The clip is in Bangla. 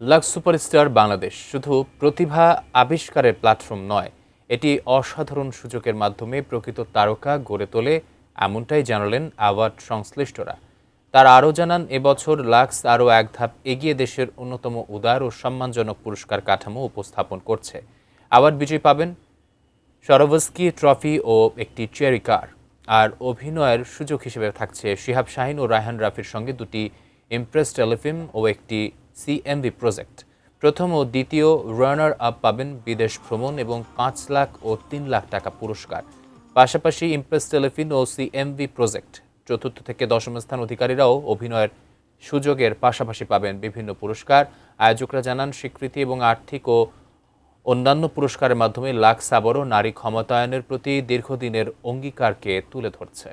লাক্স সুপারস্টার বাংলাদেশ শুধু প্রতিভা আবিষ্কারের প্ল্যাটফর্ম নয়, এটি অসাধারণ সুযোগের মাধ্যমে প্রকৃত তারকা গড়ে তোলে, এমনটাই জানালেন অ্যাওয়ার্ড সংশ্লিষ্টরা। তারা আরও জানান, এবছর লাক্স আরও এক ধাপ এগিয়ে দেশের অন্যতম উদার ও সম্মানজনক পুরস্কার কাঠামো উপস্থাপন করছে। অ্যাওয়ার্ড বিজয়ী পাবেন সরোভস্কি ট্রফি ও একটি চেয়ারি কার। আর অভিনয়ের সুযোগ হিসেবে থাকছে শিহাব শাহীন ও রায়হান রাফির সঙ্গে দুটি ইমপ্রেস টেলিফিল্ম ও একটি সিএমভি প্রজেক্ট। প্রথম ও দ্বিতীয় রানার আপ পাবেন বিদেশ ভ্রমণ এবং ৫ লাখ ও ৩ লাখ টাকা পুরস্কার। পাশাপাশি ইমপ্রেস টেলিফিল্ম ও সিএমভি প্রজেক্ট চতুর্থ থেকে দশম স্থান অধিকারীরাও অভিনয়ের সুযোগের পাশাপাশি পাবেন বিভিন্ন পুরস্কার। আয়োজকরা জানান, স্বীকৃতি এবং আর্থিক ও অন্যান্য পুরস্কারের মাধ্যমে লাক্স আবারও নারী ক্ষমতায়নের প্রতি দীর্ঘদিনের অঙ্গীকারকে তুলে ধরছে।